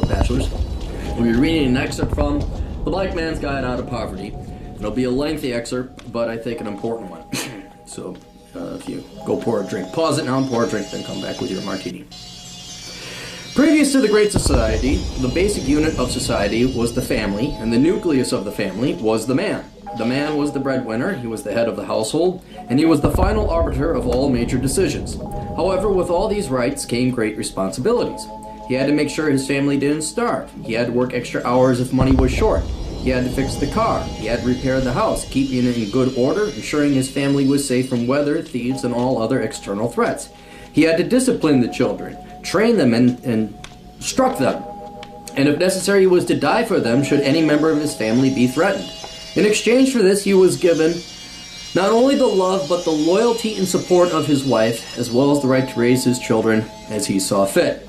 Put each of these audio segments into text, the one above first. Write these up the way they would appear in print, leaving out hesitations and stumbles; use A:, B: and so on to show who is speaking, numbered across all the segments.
A: Bachelors. We'll be reading an excerpt from The Black Man's Guide Out of Poverty. It'll be a lengthy excerpt, but I think an important one. So if you go pour a drink, pause it now and pour a drink, then come back with your martini. Previous to the Great Society, the basic unit of society was the family, and the nucleus of the family was the man. The man was the breadwinner, he was the head of the household, and he was the final arbiter of all major decisions. However, with all these rights came great responsibilities. He had to make sure his family didn't starve. He had to work extra hours if money was short. He had to fix the car. He had to repair the house, keeping it in good order, ensuring his family was safe from weather, thieves, and all other external threats. He had to discipline the children, train them, and instruct them. And if necessary, he was to die for them should any member of his family be threatened. In exchange for this, he was given not only the love, but the loyalty and support of his wife, as well as the right to raise his children as he saw fit.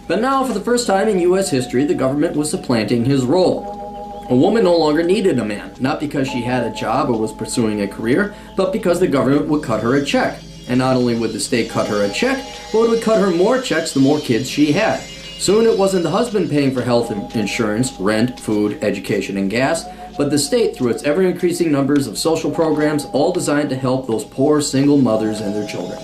A: But now, for the first time in U.S. history, the government was supplanting his role. A woman no longer needed a man, not because she had a job or was pursuing a career, but because the government would cut her a check. And not only would the state cut her a check, but it would cut her more checks the more kids she had. Soon it wasn't the husband paying for health insurance, rent, food, education, and gas, but the state through its ever-increasing numbers of social programs, all designed to help those poor single mothers and their children.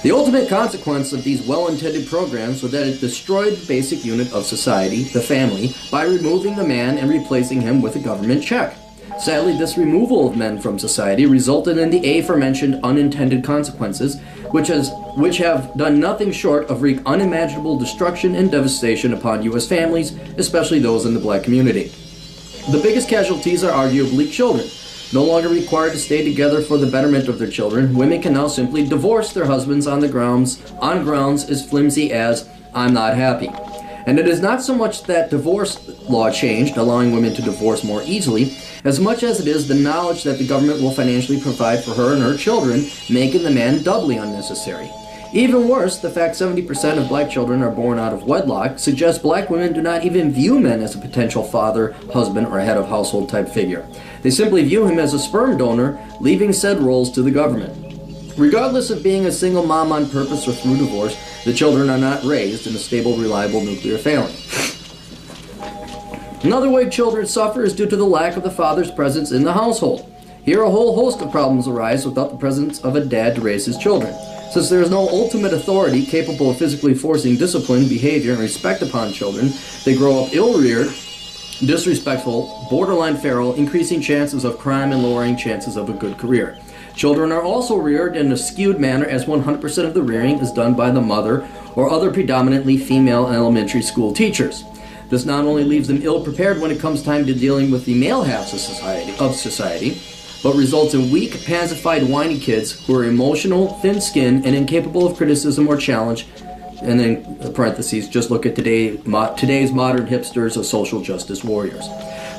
A: The ultimate consequence of these well-intended programs was that it destroyed the basic unit of society, the family, by removing the man and replacing him with a government check. Sadly, this removal of men from society resulted in the aforementioned unintended consequences, which have done nothing short of wreak unimaginable destruction and devastation upon U.S. families, especially those in the black community. The biggest casualties are arguably children. No longer required to stay together for the betterment of their children, women can now simply divorce their husbands on grounds as flimsy as, "I'm not happy." And it is not so much that divorce law changed, allowing women to divorce more easily, as much as it is the knowledge that the government will financially provide for her and her children, making the man doubly unnecessary. Even worse, the fact 70% of black children are born out of wedlock suggests black women do not even view men as a potential father, husband, or head of household type figure. They simply view him as a sperm donor, leaving said roles to the government. Regardless of being a single mom on purpose or through divorce, the children are not raised in a stable, reliable nuclear family. Another way children suffer is due to the lack of the father's presence in the household. Here a whole host of problems arise without the presence of a dad to raise his children. Since there is no ultimate authority capable of physically forcing discipline, behavior, and respect upon children, they grow up ill-reared, disrespectful, borderline feral, increasing chances of crime and lowering chances of a good career. Children are also reared in a skewed manner, as 100% of the rearing is done by the mother or other predominantly female elementary school teachers. This not only leaves them ill-prepared when it comes time to dealing with the male halves of society, but results in weak, pansified, whiny kids who are emotional, thin-skinned, and incapable of criticism or challenge. And then, parentheses, just look at today's modern hipsters of social justice warriors.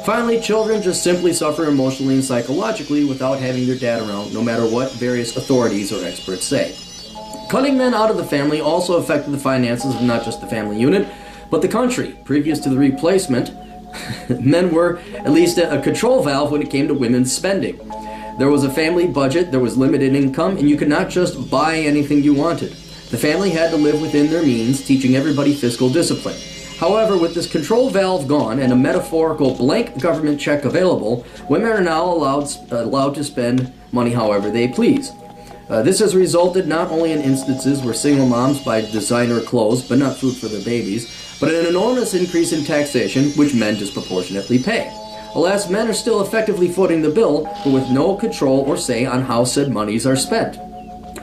A: Finally, children just simply suffer emotionally and psychologically without having their dad around, no matter what various authorities or experts say. Cutting men out of the family also affected the finances of not just the family unit, but the country. Previous to the replacement, men were at least a control valve when it came to women's spending. There was a family budget, there was limited income, and you could not just buy anything you wanted. The family had to live within their means, teaching everybody fiscal discipline. However, with this control valve gone and a metaphorical blank government check available, women are now allowed to spend money however they please. This has resulted not only in instances where single moms buy designer clothes but not food for their babies, but an enormous increase in taxation, which men disproportionately pay. Alas, men are still effectively footing the bill, but with no control or say on how said monies are spent.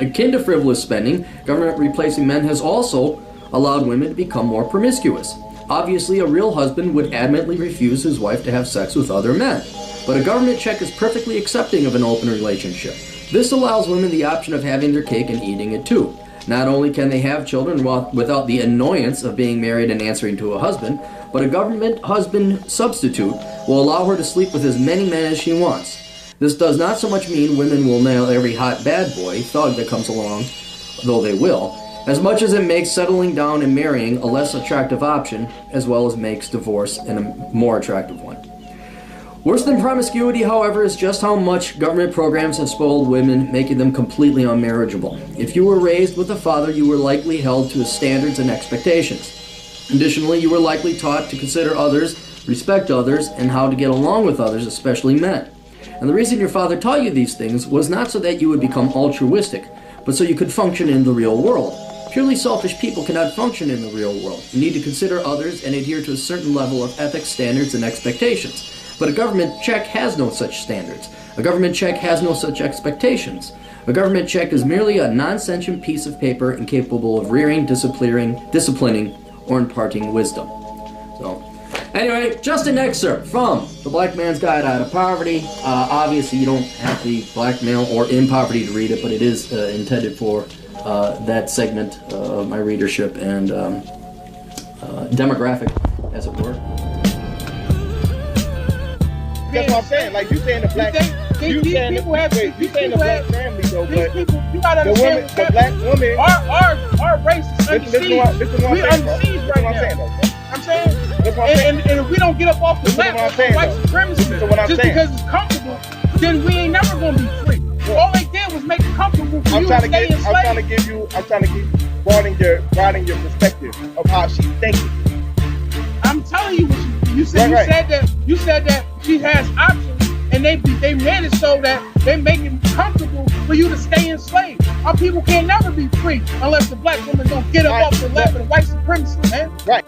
A: Akin to frivolous spending, government replacing men has also allowed women to become more promiscuous. Obviously, a real husband would adamantly refuse his wife to have sex with other men, but a government check is perfectly accepting of an open relationship. This allows women the option of having their cake and eating it too. Not only can they have children without the annoyance of being married and answering to a husband, but a government husband substitute will allow her to sleep with as many men as she wants. This does not so much mean women will nail every hot bad boy, thug that comes along, though they will, as much as it makes settling down and marrying a less attractive option, as well as makes divorce a more attractive one. Worse than promiscuity, however, is just how much government programs have spoiled women, making them completely unmarriageable. If you were raised with a father, you were likely held to his standards and expectations. Additionally, you were likely taught to consider others, respect others, and how to get along with others, especially men. And the reason your father taught you these things was not so that you would become altruistic, but so you could function in the real world. Purely selfish people cannot function in the real world. You need to consider others and adhere to a certain level of ethics, standards, and expectations. But a government check has no such standards. A government check has no such expectations. A government check is merely a non-sentient piece of paper incapable of rearing, disciplining, or imparting wisdom. So, anyway, just an excerpt from The Black Man's Guide Out of Poverty. Obviously, you don't have to be black male or in poverty to read it, but it is intended for that segment of my readership and demographic, as it were.
B: That's what I'm saying. Like, you saying the black, you saying the black family though, but the women, the black woman,
C: our race is under siege. We're under siege right now. I'm saying, and if we don't get up off the lap of white supremacy just because it's comfortable, then we ain't never gonna be free. All they did was make it comfortable for you to stay enslaved.
B: I'm trying to give you, broadening your perspective of how she's thinking.
C: I'm telling you what you said. You said that she has options, and they made it so that they make it comfortable for you to stay enslaved. Our people can never be free unless the black woman don't get up off the lap of white supremacy, man.
B: Right.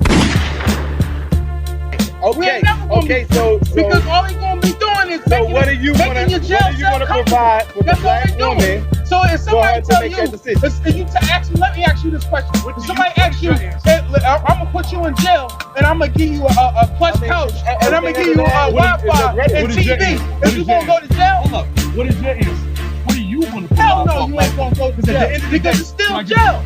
B: Okay. So
C: because all they gonna be doing is making your jail cell
B: provide for the black woman?
C: So if somebody tell you, let me ask you this question. If somebody asks you, I'm gonna put you in jail and I'm gonna give you a plush couch and I'm gonna give you Wi-Fi and TV, is you gonna go to jail?
D: Hold up. What is your answer? What do you want to provide?
C: Hell no, you ain't gonna go to jail because it's still jail.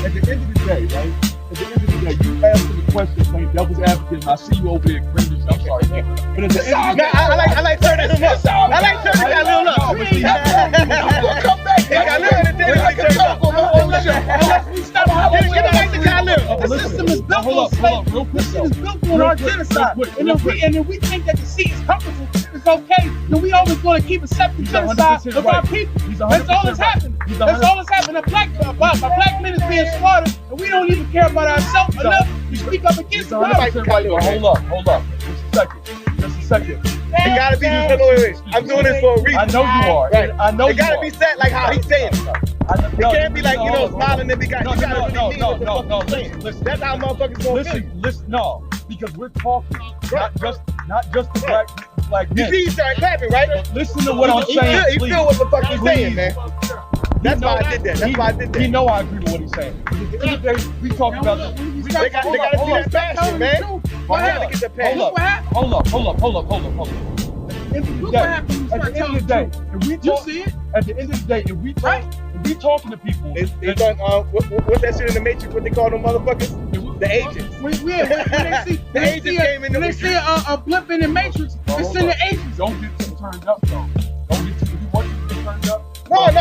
D: At the end of the day, right? At the end of the day, you answer the question playing devil's advocate. I see you over there cringing. I'm sorry, man. But at the end of the day,
B: I like turning him up. I like turning that little up.
C: We'll come back. Unless we stop the system is built on slavery. The system is built on our genocide. And if we think that the seat is comfortable, it's okay, then we always going to keep accepting genocide of our people. That's all that's happening. That's all that's happening. A black man is being slaughtered, and we don't even care about ourselves enough to speak up against the government.
D: Hold up. Just a second.
B: It gotta be wait. I'm doing this for a reason.
D: I know you are.
B: Right.
D: I know
B: it
D: you are.
B: It gotta be said like how he's saying it. It can't be like, smiling and you gotta really mean what the fuck he's saying. That's how motherfuckers gonna feel.
D: Listen, no. Because we're talking not just the black men.
B: You see he started clapping, right?
D: Listen to what I'm saying.
B: He feel what the fuck he's saying, man. That's why I did that.
D: You know I agree with what he's saying. At the end of the day, we talk about
B: they gotta see that passion, man. Why gotta get the passion?
D: Hold up. At the end of the day, if we talking to people,
B: they done what's that shit in the Matrix? What they call them motherfuckers? The agents.
C: When they see a blip in the Matrix, they send the agents.
D: Don't get too turned up, though. Don't get too turned up.
B: No. It's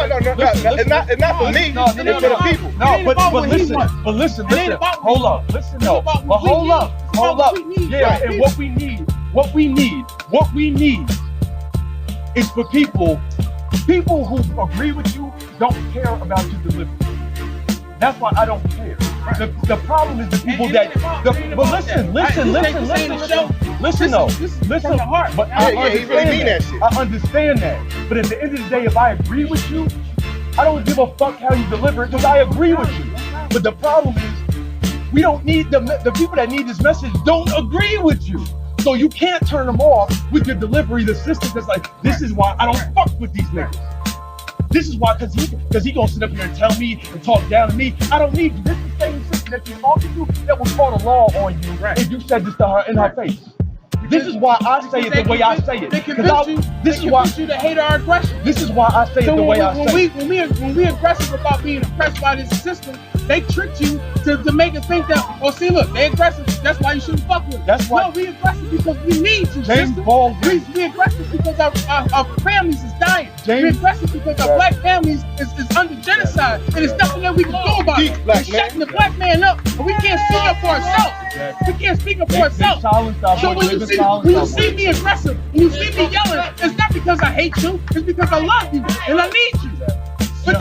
B: not for me. It's for the people.
D: No, but listen. Hold up. Listen, no. But hold up. Yeah, and what we need is for people who agree with you don't care about your delivery. That's why I don't care. The problem is the people that. But listen. Listen though. Listen. But I understand that. But at the end of the day, if I agree with you, I don't give a fuck how you deliver it because I agree with you. But the problem is, we don't need the people that need this message don't agree with you. So you can't turn them off with your delivery. The system is like, this is why I don't fuck with these niggas. This is why, because he gonna sit up here and tell me and talk down to me. I don't need you. This is the same system that you're talking to that was called a law on you, and you said this to her in her face. This is why I say it the way I say it. They convince you to hate our aggression. This is why I say it the way I say it.
C: When we aggressive about being oppressed by this system, They tricked you to make it think that, oh, see, look, they aggressive. That's why you shouldn't fuck with them.
D: That's why.
C: No, we aggressive because we need you.
D: James
C: sister.
D: Baldwin.
C: We aggressive because our families is dying. We
D: James-
C: aggressive because our black families is under genocide, and there's nothing that we can do about it. We're shutting the black man up, and we can't speak up for ourselves. We can't speak up for ourselves. So when you see me aggressive, when you see me yelling, it's not because I hate you. It's because I love you and I need you. But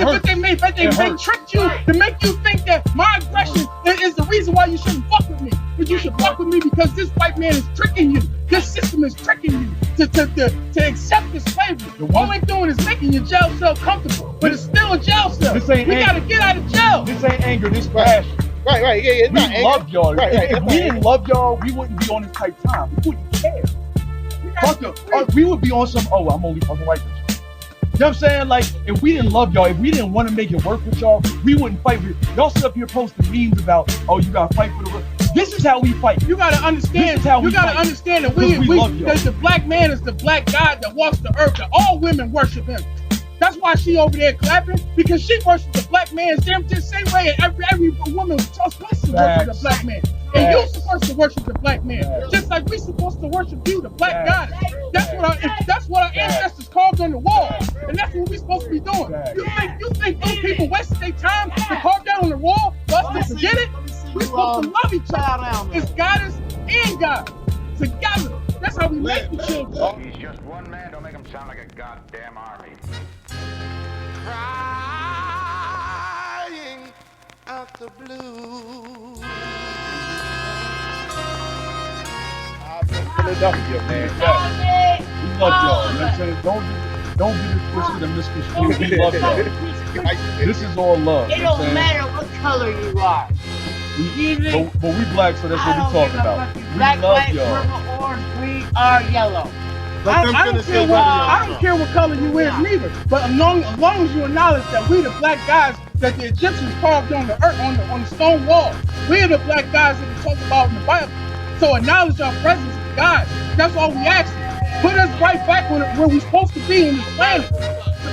C: they tricked you to make you think that my aggression is the reason why you shouldn't fuck with me. But you should fuck with me because this white man is tricking you. This system is tricking you to accept this slavery. All they're doing is making your jail cell comfortable, but it's still a jail cell. We gotta get out of jail.
D: This ain't anger, this passion.
B: Right, yeah, it's not
D: We
B: anger.
D: love y'all.
B: Right,
D: If we didn't love y'all, we wouldn't be on this type time. We wouldn't care. We would be on some, oh, I'm only fucking white bitches. You know what I'm saying? Like, if we didn't love y'all, if we didn't want to make it work with y'all, we wouldn't fight with y'all. Sit up here posting memes about, oh, you gotta fight for the. This is how we fight.
C: You gotta understand. Understand that that the black man is the black God that walks the earth. That all women worship him. That's why she over there clapping, because she worships the black man the same way every woman was supposed to worship the black man. And you're supposed to worship the black man, just like we're supposed to worship you, the black God. That's what our ancestors carved on the wall, and that's what we're supposed to be doing. You think those people wasted their time to carve that on the wall for us to forget it? We're supposed to love each other. It's goddess and God together. That's how we make the children.
E: He's just one man. Don't make him sound like a goddamn army.
F: Crying out the blue.
B: Philadelphia, man.
D: We love y'all. You know what I'm saying? Don't get it twisted and misconstrued. We love y'all. This is all love.
G: It don't matter what color you are.
D: But we black, so that's what we talking about. We
G: Black,
D: love
G: white,
D: y'all.
G: purple, orange, green, or yellow.
C: I don't care what color you is neither. But as long as you acknowledge that we the black guys that the Egyptians carved on the earth on the stone wall. We're the black guys that we talk about in the Bible. So acknowledge our presence as God. That's all we ask you. Put us right back where we're supposed to be in this planet.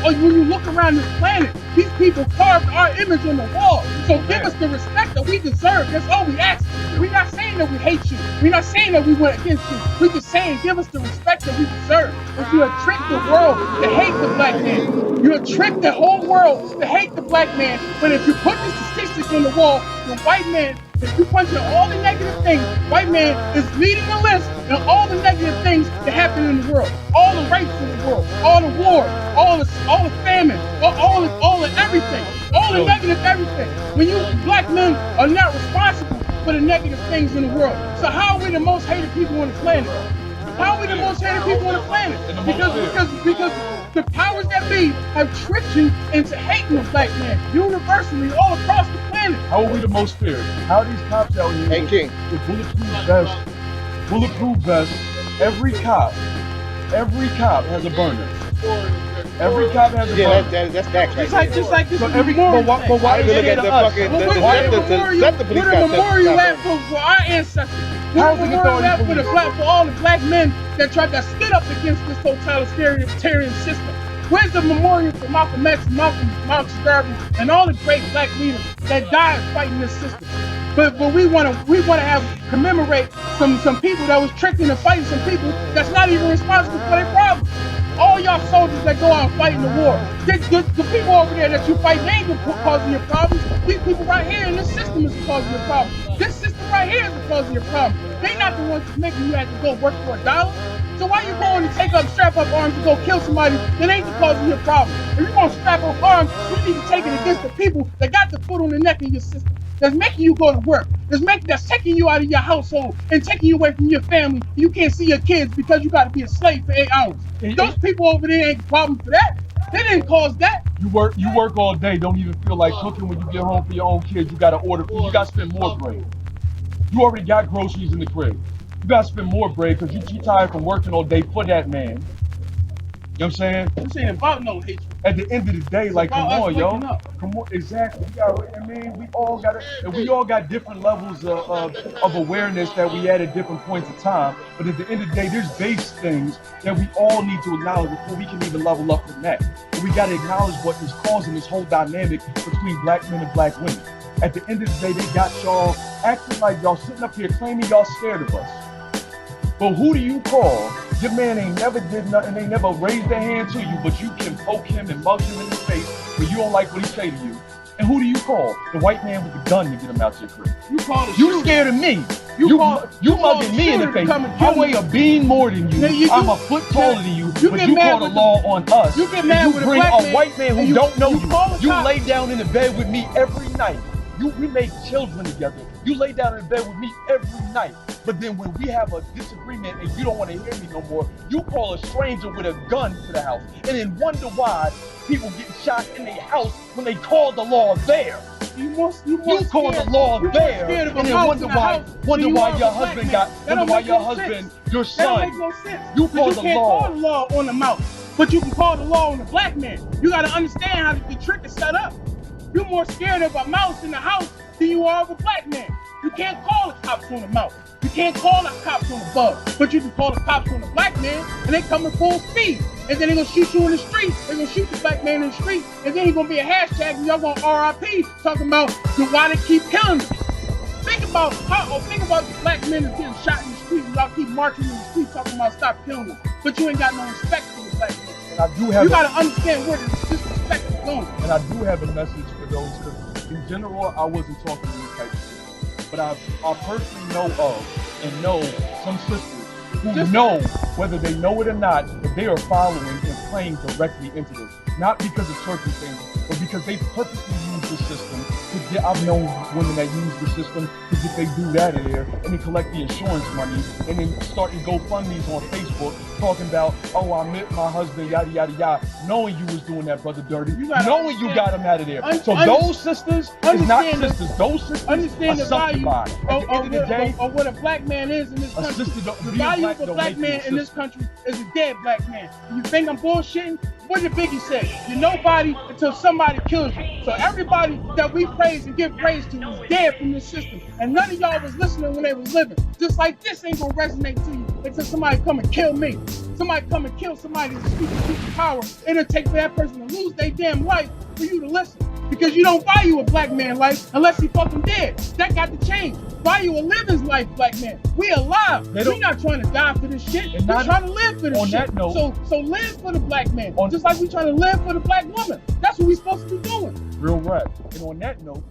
C: Or when you look around this planet, these people carved our image on the wall. So give us the respect that we deserve. That's all we ask. We're not saying that we hate you. We're not saying that we went against you. We're just saying give us the respect that we deserve. If you have tricked the world to hate the black man, you have tricked the whole world to hate the black man. But if you put the statistics on the wall, the white man, if you punch out all the negative things, white man is leading the list and all the negative things that happen in the world, all the rapes in the world, all the wars, all the famine, all the everything, all the negative everything. When you black men are not responsible for the negative things in the world, so how are we the most hated people on the planet? How are we the most hated people on the planet? Because the powers that be have tricked you into hating the black man universally all across the planet.
D: How are we the most feared? How are these cops out here with bulletproof vests? Every cop has a burner. Every cop has a burner.
B: That's facts right
C: Just like this.
D: So but why
B: you
D: is
B: look
D: it
B: at the
D: us?
B: fucking
C: Where the memorial at for our ancestors? Where's the memorial at for all the black men that stood up against this totalitarian system? Where's the memorial for Malcolm X, Malcolm Garvey, and all the great black leaders that died fighting this system? But we want to commemorate some people that was tricked into fighting some people that's not even responsible for their problems. All y'all soldiers that go out fighting the war, the people over there that you fight, they ain't the cause of your problems. These people right here in this system is the cause of your problem. This system right here is the cause of your problem. They not the ones that's making you have to go work for $1. So why you going to strap up arms to go kill somebody that ain't the cause of your problem? If you're going to strap up arms, you need to take it against the people that got the foot on the neck in your system. That's making you go to work. That's taking you out of your household and taking you away from your family. You can't see your kids because you got to be a slave for 8 hours. Those people over there ain't the problem for that. They didn't cause that.
D: You work all day, don't even feel like cooking when you get home for your own kids. You got to order food. You got to spend more bread. You already got groceries in the crib. You got to spend more bread because you're too tired from working all day for that man. You know what I'm saying?
C: This ain't about no hatred.
D: At the end of the day, like, come on, yo.
C: Up.
D: Come on, exactly. We all got different levels of awareness that we at different points of time. But at the end of the day, there's base things that we all need to acknowledge before we can even level up from that. And we got to acknowledge what is causing this whole dynamic between black men and black women. At the end of the day, they got y'all acting like y'all sitting up here claiming y'all scared of us. But who do you call? Your man ain't never did nothing, they never raised their hand to you, but you can poke him and mug him in the face when you don't like what he say to you. And who do you call? The white man with the gun to get him out your crib.
C: You call the
D: You
C: shooter.
D: scared of me.
C: You
D: mugging me in the face. I weigh a bean more than you. I'm a foot taller than you, but you call the law on us.
C: You get mad
D: and
C: with
D: you
C: a
D: bring
C: black
D: a
C: man,
D: white man who
C: and
D: don't know
C: you
D: you.
C: call the
D: You
C: cops.
D: lay down in the bed with me every night. We make children together. You lay down in the bed with me every night. But then when we have a disagreement and you don't want to hear me no more, you call a stranger with a gun to the house and then wonder why people get shot in their house when they call the law there. You call the law there and then wonder why your husband your son.
C: That don't make no sense.
D: You call the
C: can't
D: law.
C: call the law on the mouse, but you can call the law on the black man. You got to understand how the trick is set up. You're more scared of a mouse in the house than you are of a black man. You can't call the cops on the mouse. You can't call the cops on the bug, but you can call the cops on the black man, and they come in full speed. And then they're gonna shoot you in the street. They're gonna shoot the black man in the street, and then he's gonna be a hashtag, and y'all gonna RIP talking about why they keep killing them. Think about the black men that's getting shot in the street, and y'all keep marching in the street talking about stop killing them, but you ain't got no respect for the black man.
D: And I do have
C: you gotta understand where the disrespect is going.
D: And I do have a message for those, because in general, I wasn't talking to these type of things. But I personally know of and know some sisters who know, whether they know it or not, that they are following and playing directly into this. Not because of circumstances, but because they purposely use the system. I've known women that use the system because if they do that in there and then collect the insurance money and then starting GoFundMe's on Facebook talking about, oh, I met my husband, yada, yada, yada, knowing you was doing that brother dirty, knowing you got him out of there. So those sisters is not sisters. Those sisters
C: understand the value
D: At the end of the day,
C: of what a black man is in this country. The value of a black man in this country is a dead black man. You think I'm bullshitting? What did Biggie say? You're nobody until somebody kills you. So everybody that we praise and give praise to is dead from this system. And none of y'all was listening when they was living. Just like this ain't gonna resonate to you until somebody come and kill me. Somebody come and kill somebody that's speaking power. It'll take for that person to lose their damn life for you to listen. Because you don't value a black man life unless he fucking dead. That got to change. Value a living life, black man. We alive. We're not trying to die for this shit. We're trying to live for this
D: on
C: shit.
D: That note,
C: so live for the black man. Just like we trying to live for the black woman. That's what we supposed to be doing.
D: Real rap. And on that note,